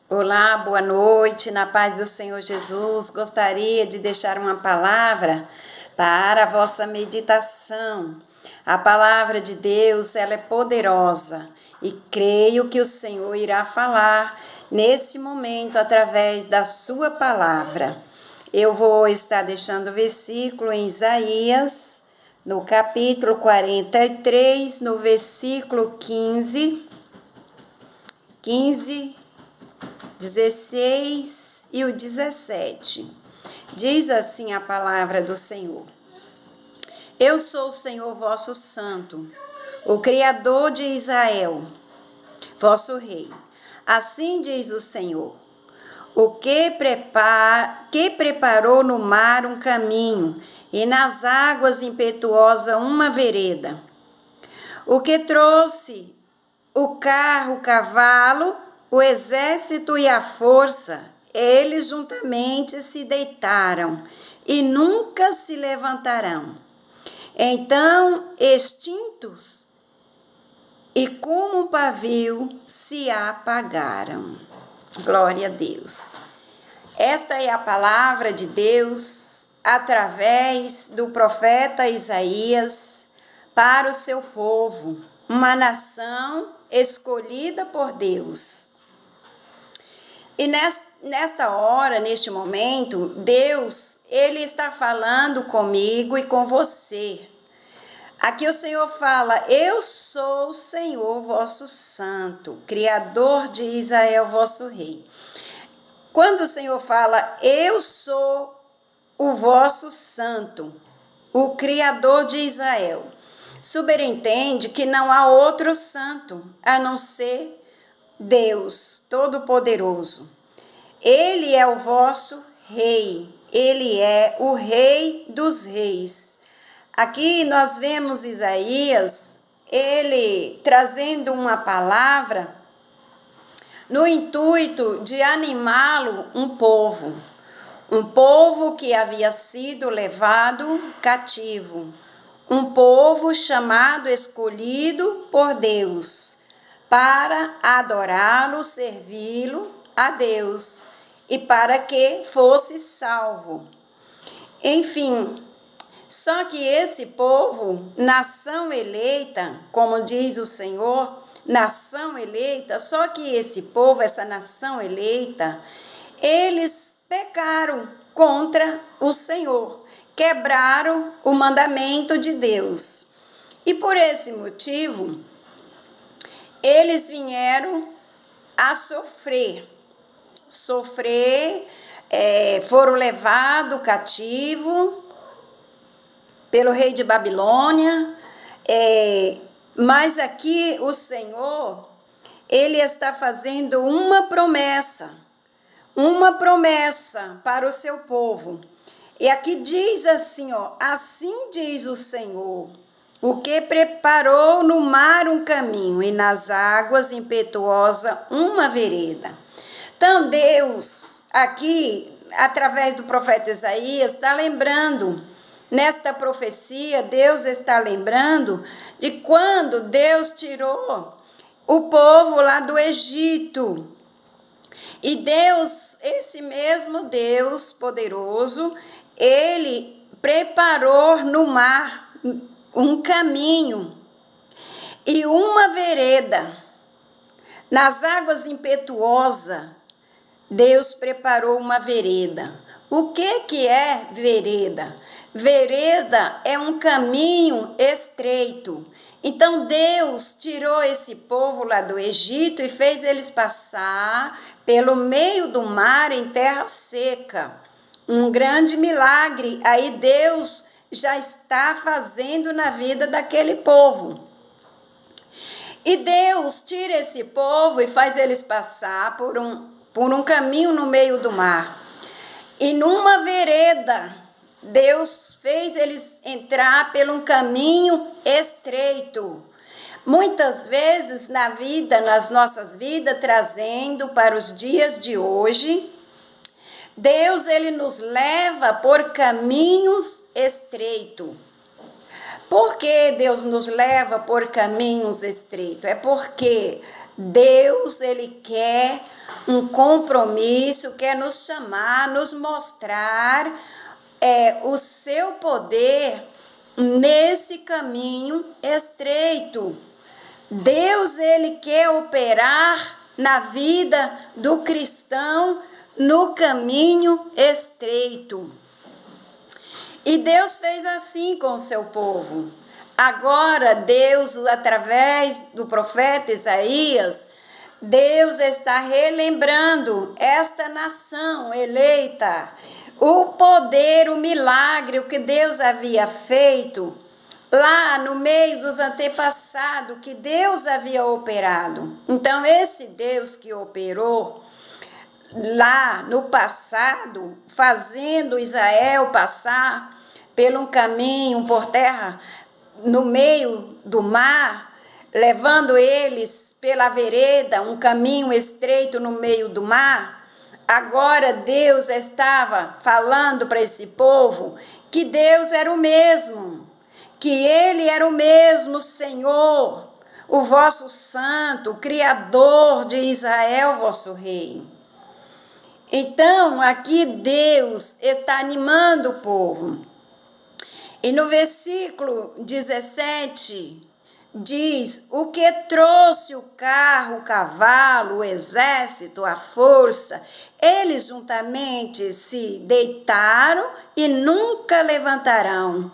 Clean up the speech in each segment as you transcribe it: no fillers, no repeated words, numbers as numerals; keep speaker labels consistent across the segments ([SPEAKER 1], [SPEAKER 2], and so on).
[SPEAKER 1] Olá, boa noite, na paz do Senhor Jesus. Gostaria de deixar uma palavra para a vossa meditação. A palavra de Deus, ela é poderosa e creio que o Senhor irá falar nesse momento através da sua palavra. Eu vou estar deixando o versículo em Isaías, no capítulo 43, no versículo 15, 16 e o 17. Diz assim a palavra do Senhor: Eu sou o Senhor vosso santo, o Criador de Israel, vosso rei. Assim diz o Senhor: o que preparou no mar um caminho e nas águas impetuosas uma vereda. O que trouxe o carro, o cavalo, o exército e a força, eles juntamente se deitaram e nunca se levantarão. Então, extintos e como um pavio se apagaram. Glória a Deus. Esta é a palavra de Deus através do profeta Isaías para o seu povo, uma nação escolhida por Deus. E nesta hora, neste momento, Deus, Ele está falando comigo e com você. Aqui o Senhor fala: eu sou o Senhor vosso santo, Criador de Israel, vosso rei. Quando o Senhor fala, eu sou o vosso santo, o Criador de Israel, subentende que não há outro santo a não ser Deus Todo-Poderoso. Ele é o vosso rei, ele é o rei dos reis. Aqui nós vemos Isaías, ele trazendo uma palavra no intuito de animá-lo um povo que havia sido levado cativo, um povo chamado, escolhido por Deus, para adorá-lo, servi-lo a Deus, e para que fosse salvo. Enfim, só que esse povo, nação eleita, como diz o Senhor, nação eleita, só que esse povo, essa nação eleita, eles pecaram contra o Senhor, quebraram o mandamento de Deus. E por esse motivo, eles vieram a sofrer, foram levados cativo pelo rei de Babilônia, mas aqui o Senhor, ele está fazendo uma promessa para o seu povo. E aqui diz assim, assim diz o Senhor, o que preparou no mar um caminho e nas águas impetuosa uma vereda. Então Deus, aqui, através do profeta Isaías, está lembrando, nesta profecia, Deus está lembrando de quando Deus tirou o povo lá do Egito. E Deus, esse mesmo Deus poderoso, ele preparou no mar um caminho e uma vereda. Nas águas impetuosas, Deus preparou uma vereda. O que é vereda? Vereda é um caminho estreito. Então Deus tirou esse povo lá do Egito e fez eles passar pelo meio do mar em terra seca. Um grande milagre. Aí Deus já está fazendo na vida daquele povo. E Deus tira esse povo e faz eles passar por um caminho no meio do mar. E numa vereda, Deus fez eles entrar por um caminho estreito. Muitas vezes na vida, nas nossas vidas, trazendo para os dias de hoje, Deus, ele nos leva por caminhos estreitos. Por que Deus nos leva por caminhos estreitos? É porque Deus, ele quer um compromisso, quer nos chamar, nos mostrar o seu poder nesse caminho estreito. Deus, ele quer operar na vida do cristão no caminho estreito. E Deus fez assim com o seu povo. Agora, Deus, através do profeta Isaías, Deus está relembrando esta nação eleita, o poder, o milagre, o que Deus havia feito lá no meio dos antepassados, que Deus havia operado. Então, esse Deus que operou lá no passado, fazendo Israel passar por um caminho, por terra, no meio do mar, levando eles pela vereda, um caminho estreito no meio do mar. Agora Deus estava falando para esse povo que Deus era o mesmo, que Ele era o mesmo Senhor, o vosso santo, o Criador de Israel, vosso rei. Então, aqui Deus está animando o povo. E no versículo 17, diz: o que trouxe o carro, o cavalo, o exército, a força, eles juntamente se deitaram e nunca levantarão.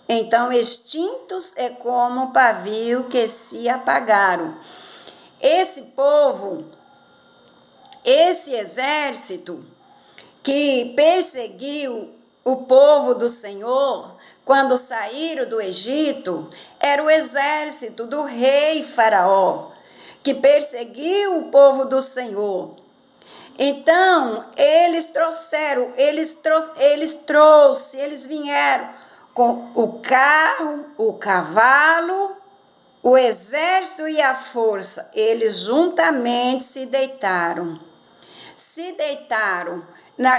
[SPEAKER 1] Então, extintos é como um pavio que se apagaram. Esse povo, esse exército que perseguiu o povo do Senhor, quando saíram do Egito, era o exército do rei Faraó, que perseguiu o povo do Senhor. Então, eles vieram com o carro, o cavalo, o exército e a força. Eles juntamente se deitaram.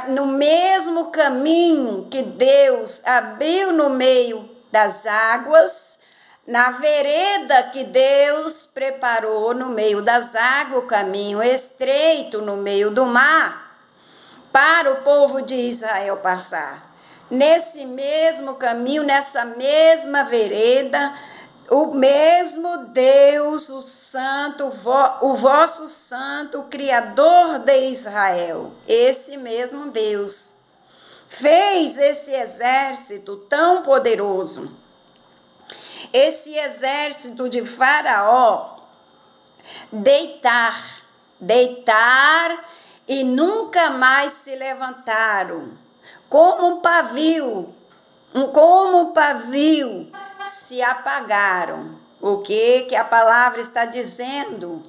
[SPEAKER 1] No mesmo caminho que Deus abriu no meio das águas, na vereda que Deus preparou no meio das águas, o caminho estreito no meio do mar, para o povo de Israel passar. Nesse mesmo caminho, nessa mesma vereda, o mesmo Deus, o Santo, o vosso Santo, o Criador de Israel, esse mesmo Deus, fez esse exército tão poderoso, esse exército de Faraó, deitar e nunca mais se levantaram, como um pavio se apagaram. O que a palavra está dizendo?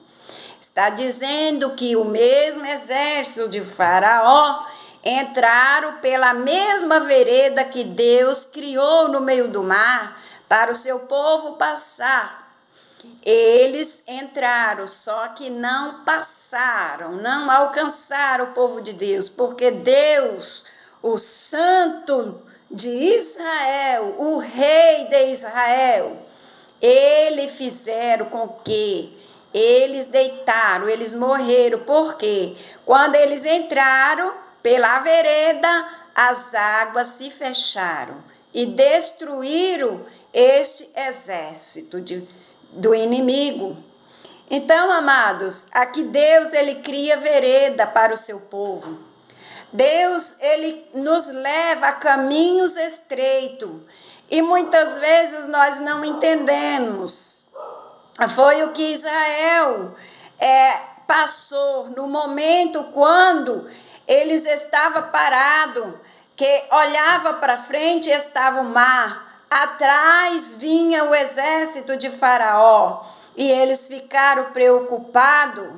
[SPEAKER 1] Está dizendo que o mesmo exército de Faraó entraram pela mesma vereda que Deus criou no meio do mar para o seu povo passar. Eles entraram, só que não passaram, não alcançaram o povo de Deus, porque Deus, o Santo de Israel, o Rei de Israel, ele fizeram com que eles deitaram, eles morreram, porque quando eles entraram pela vereda, as águas se fecharam e destruíram este exército do inimigo. Então, amados, aqui Deus, ele cria vereda para o seu povo. Deus, ele nos leva a caminhos estreitos e muitas vezes nós não entendemos. Foi o que Israel passou no momento quando eles estavam parados, que olhava para frente e estava o mar, atrás vinha o exército de Faraó e eles ficaram preocupados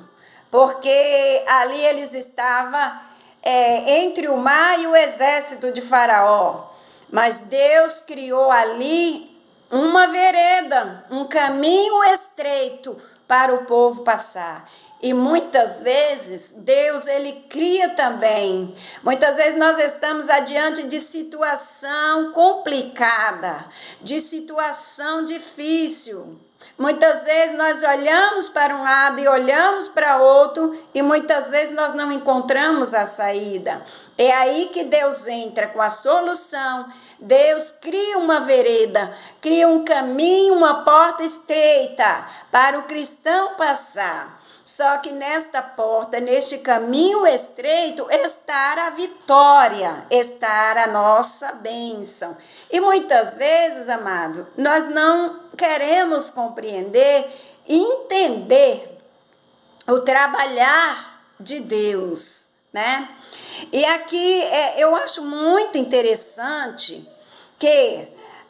[SPEAKER 1] porque ali eles estavam entre o mar e o exército de Faraó. Mas Deus criou ali uma vereda, um caminho estreito para o povo passar. E muitas vezes Deus, ele cria também. Muitas vezes nós estamos adiante de situação complicada, de situação difícil. Muitas vezes nós olhamos para um lado e olhamos para outro e muitas vezes nós não encontramos a saída. É aí que Deus entra com a solução. Deus cria uma vereda, cria um caminho, uma porta estreita para o cristão passar. Só que nesta porta, neste caminho estreito, está a vitória, está a nossa bênção. E muitas vezes, amado, nós não queremos compreender e entender o trabalhar de Deus, né? E aqui eu acho muito interessante que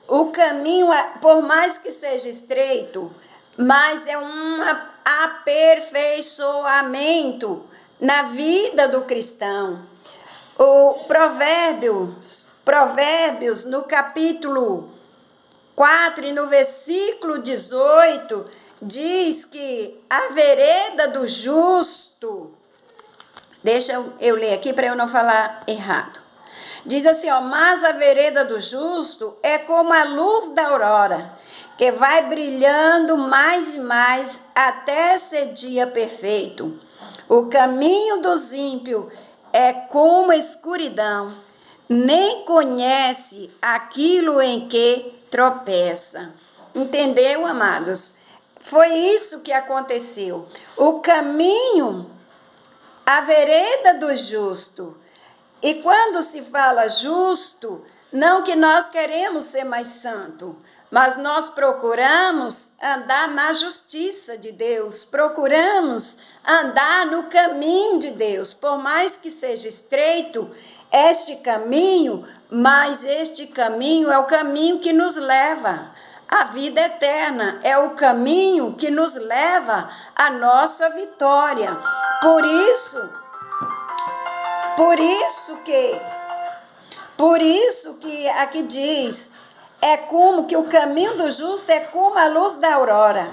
[SPEAKER 1] o caminho, por mais que seja estreito, mas é um aperfeiçoamento na vida do cristão. O Provérbios no capítulo 4 e no versículo 18, diz que a vereda do justo, deixa eu ler aqui para eu não falar errado. Diz assim, ó, mas a vereda do justo é como a luz da aurora, que vai brilhando mais e mais até ser dia perfeito. O caminho dos ímpios é como a escuridão, nem conhece aquilo em que tropeça. Entendeu, amados? Foi isso que aconteceu. O caminho, a vereda do justo. E quando se fala justo, não que nós queremos ser mais santo, mas nós procuramos andar na justiça de Deus, procuramos andar no caminho de Deus, por mais que seja estreito este caminho, mas este caminho é o caminho que nos leva à vida eterna, é o caminho que nos leva à nossa vitória. Por isso que aqui diz, é como que o caminho do justo é como a luz da aurora,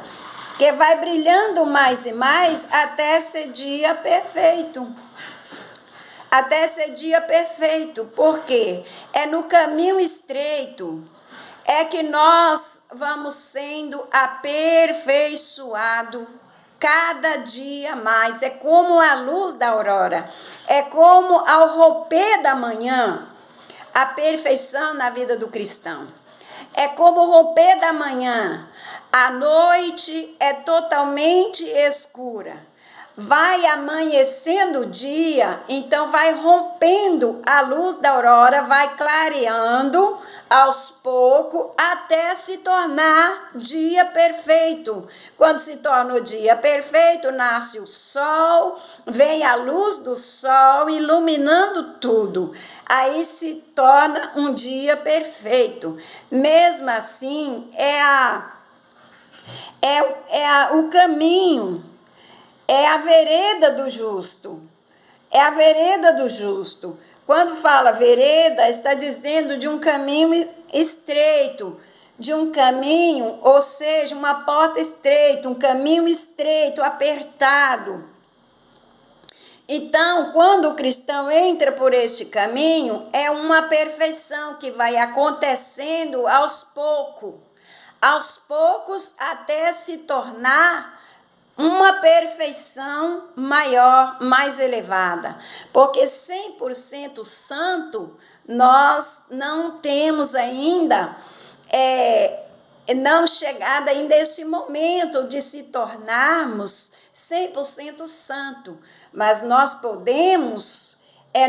[SPEAKER 1] que vai brilhando mais e mais até ser dia perfeito. Até ser dia perfeito, porque é no caminho estreito é que nós vamos sendo aperfeiçoados cada dia mais. É como a luz da aurora, é como ao romper da manhã, a perfeição na vida do cristão. É como o romper da manhã, a noite é totalmente escura. Vai amanhecendo o dia, então vai rompendo a luz da aurora, vai clareando aos poucos até se tornar dia perfeito. Quando se torna o dia perfeito, nasce o sol, vem a luz do sol iluminando tudo. Aí se torna um dia perfeito. Mesmo assim, o caminho. É a vereda do justo. É a vereda do justo. Quando fala vereda, está dizendo de um caminho estreito, de um caminho, ou seja, uma porta estreita, um caminho estreito, apertado. Então, quando o cristão entra por este caminho, é uma perfeição que vai acontecendo aos poucos até se tornar uma perfeição maior, mais elevada, porque 100% santo nós não temos ainda, não chegado ainda esse momento de se tornarmos 100% santo, mas nós podemos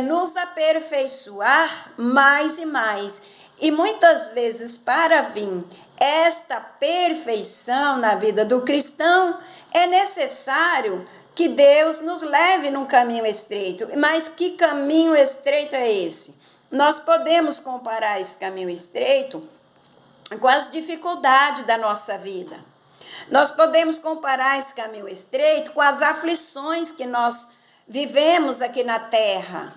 [SPEAKER 1] nos aperfeiçoar mais e mais, e muitas vezes para vir esta perfeição na vida do cristão, é necessário que Deus nos leve num caminho estreito. Mas que caminho estreito é esse? Nós podemos comparar esse caminho estreito com as dificuldades da nossa vida. Nós podemos comparar esse caminho estreito com as aflições que nós vivemos aqui na terra.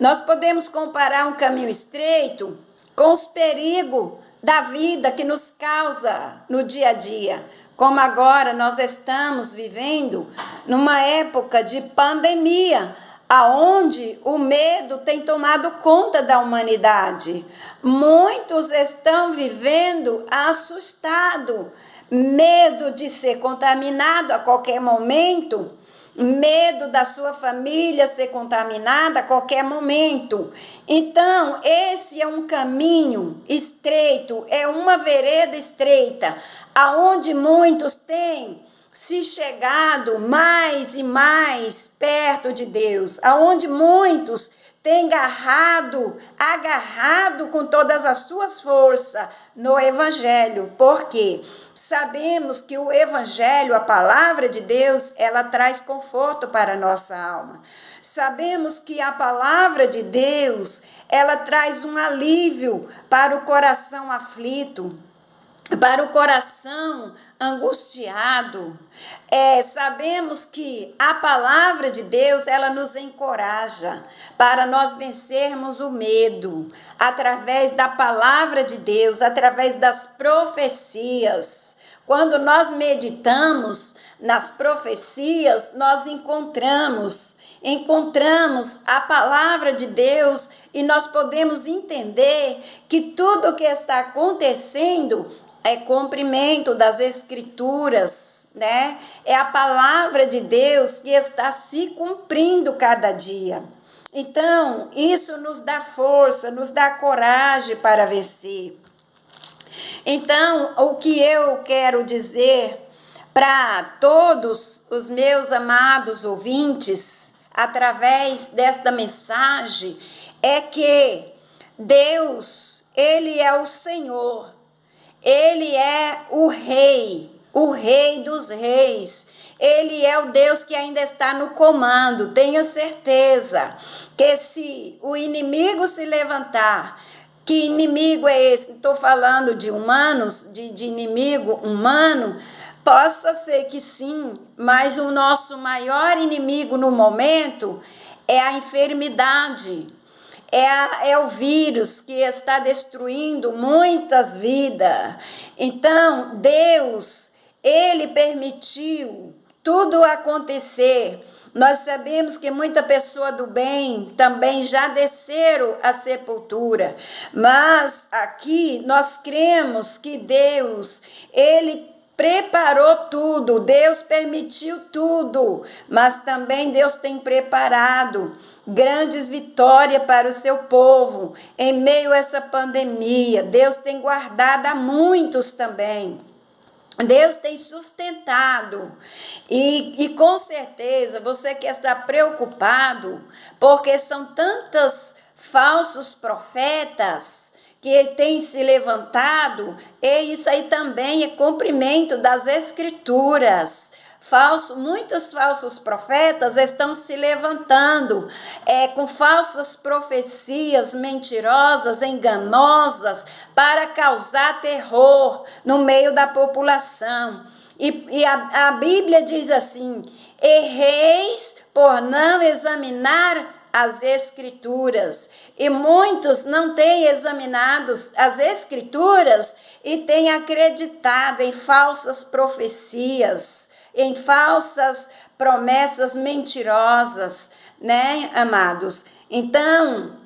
[SPEAKER 1] Nós podemos comparar um caminho estreito com os perigos da vida que nos causa no dia a dia. Como agora nós estamos vivendo numa época de pandemia, aonde o medo tem tomado conta da humanidade. Muitos estão vivendo assustados medo de ser contaminado a qualquer momento, medo da sua família ser contaminada a qualquer momento. Então, esse é um caminho estreito, é uma vereda estreita, aonde muitos têm se chegado mais e mais perto de Deus, aonde muitos têm agarrado com todas as suas forças no Evangelho, porque sabemos que o Evangelho, a palavra de Deus, ela traz conforto para a nossa alma. Sabemos que a palavra de Deus, ela traz um alívio para o coração aflito, para o coração angustiado. Sabemos que a palavra de Deus, ela nos encoraja para nós vencermos o medo, através da palavra de Deus, através das profecias. Quando nós meditamos nas profecias, nós encontramos a palavra de Deus e nós podemos entender que tudo o que está acontecendo é cumprimento das Escrituras, né? É a palavra de Deus que está se cumprindo cada dia. Então, isso nos dá força, nos dá coragem para vencer. Então, o que eu quero dizer para todos os meus amados ouvintes, através desta mensagem, é que Deus, Ele é o Senhor. Ele é o Rei dos reis. Ele é o Deus que ainda está no comando. Tenha certeza que se o inimigo se levantar, que inimigo é esse? Estou falando de humanos, de inimigo humano. Possa ser que sim, mas o nosso maior inimigo no momento é a enfermidade. É o vírus que está destruindo muitas vidas. Então, Deus, Ele permitiu tudo acontecer. Nós sabemos que muita pessoa do bem também já desceram à sepultura. Mas aqui nós cremos que Deus, Ele preparou tudo, Deus permitiu tudo, mas também Deus tem preparado grandes vitórias para o seu povo em meio a essa pandemia. Deus tem guardado a muitos também. Deus tem sustentado e com certeza você que está preocupado, porque são tantos falsos profetas que tem se levantado, e isso aí também é cumprimento das Escrituras. Muitos falsos profetas estão se levantando com falsas profecias mentirosas, enganosas, para causar terror no meio da população. E a Bíblia diz assim: erreis por não examinar as Escrituras. E muitos não têm examinado as Escrituras e têm acreditado em falsas profecias, em falsas promessas mentirosas, né, amados? Então,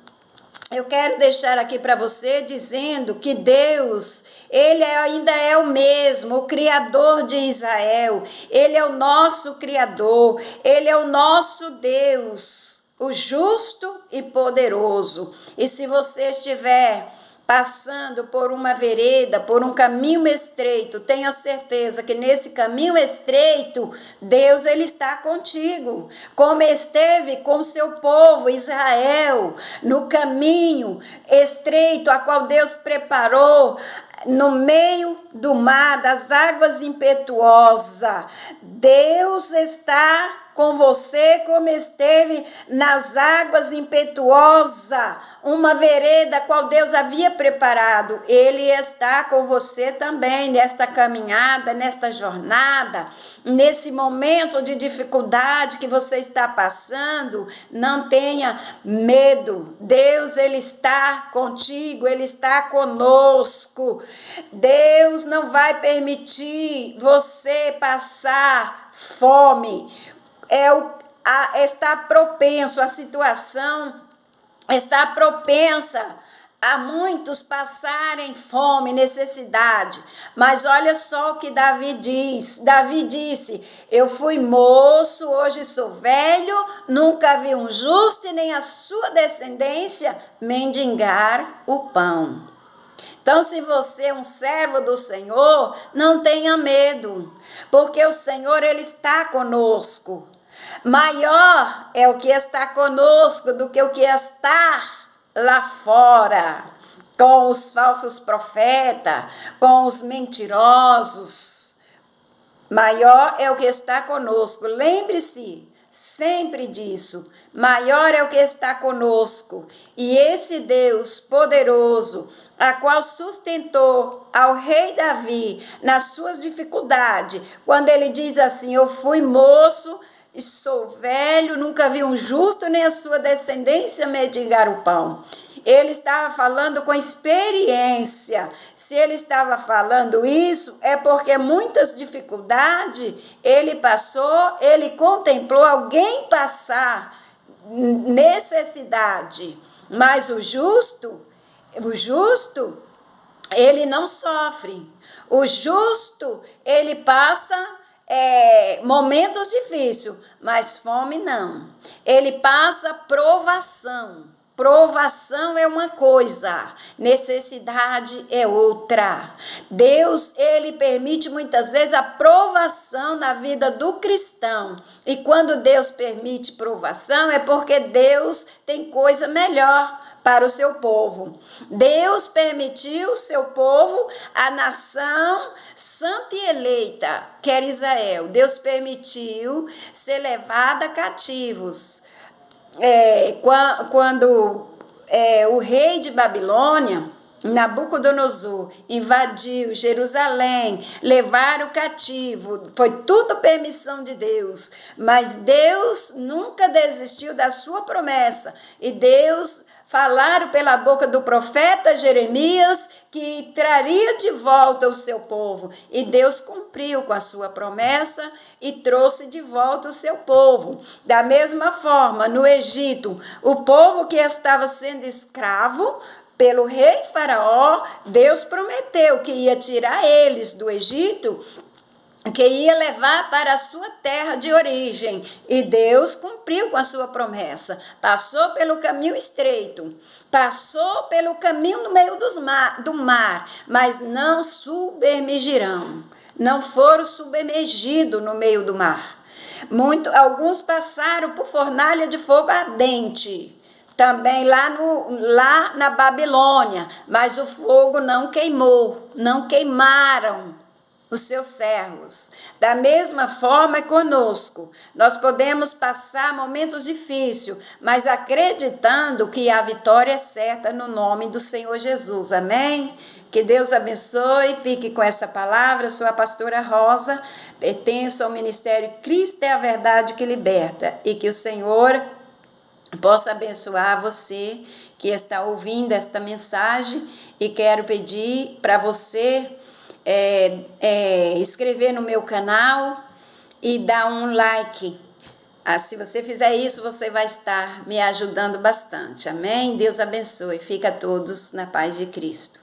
[SPEAKER 1] eu quero deixar aqui para você dizendo que Deus, Ele ainda é o mesmo, o Criador de Israel. Ele é o nosso Criador, Ele é o nosso Deus, o justo e poderoso. E se você estiver passando por uma vereda, por um caminho estreito, tenha certeza que nesse caminho estreito, Deus, Ele está contigo, como esteve com seu povo Israel, no caminho estreito a qual Deus preparou, no meio do mar, das águas impetuosas. Deus está com você como esteve nas águas impetuosas, uma vereda qual Deus havia preparado. Ele está com você também nesta caminhada, nesta jornada, nesse momento de dificuldade que você está passando. Não tenha medo. Deus, Ele está contigo, Ele está conosco. Deus não vai permitir você passar fome. Está propenso, a situação está propensa a muitos passarem fome, necessidade. Mas olha só o que Davi diz. Davi disse: eu fui moço, hoje sou velho, nunca vi um justo e nem a sua descendência mendigar o pão. Então, se você é um servo do Senhor, não tenha medo, porque o Senhor, Ele está conosco. Maior é o que está conosco do que o que está lá fora, com os falsos profetas, com os mentirosos. Maior é o que está conosco. Lembre-se sempre disso. Maior é o que está conosco. E esse Deus poderoso, a qual sustentou ao rei Davi nas suas dificuldades, quando ele diz assim: eu fui moço e sou velho, nunca vi um justo nem a sua descendência mendigar o pão. Ele estava falando com experiência. Se ele estava falando isso, é porque muitas dificuldades ele passou, ele contemplou alguém passar necessidade. Mas o justo, ele não sofre. O justo, ele passa momentos difíceis, mas fome não. Ele passa provação. Provação é uma coisa, necessidade é outra. Deus, Ele permite muitas vezes a provação na vida do cristão. E quando Deus permite provação, é porque Deus tem coisa melhor para o seu povo. Deus permitiu o seu povo, a nação santa e eleita, que era Israel. Deus permitiu ser levada cativos. Quando o rei de Babilônia, Nabucodonosor, invadiu Jerusalém, levaram cativo, foi tudo permissão de Deus, mas Deus nunca desistiu da sua promessa, e Deus falaram pela boca do profeta Jeremias que traria de volta o seu povo, e Deus cumpriu com a sua promessa e trouxe de volta o seu povo. Da mesma forma, no Egito, o povo que estava sendo escravo pelo rei Faraó, Deus prometeu que ia tirar eles do Egito, que ia levar para a sua terra de origem, e Deus cumpriu com a sua promessa. Passou pelo caminho estreito, passou pelo caminho no meio do mar, mas não submergirão, não foram submergidos no meio do mar. Alguns passaram por fornalha de fogo ardente, também lá na Babilônia, mas o fogo não queimou, não queimaram os seus servos. Da mesma forma é conosco. Nós podemos passar momentos difíceis, mas acreditando que a vitória é certa no nome do Senhor Jesus. Amém? Que Deus abençoe. Fique com essa palavra. Eu sou a pastora Rosa, pertenço ao Ministério Cristo é a Verdade que Liberta. E que o Senhor possa abençoar você que está ouvindo esta mensagem. E quero pedir para você inscrever no meu canal e dar um like. Se você fizer isso, você vai estar me ajudando bastante. Amém? Deus abençoe. Fica todos na paz de Cristo.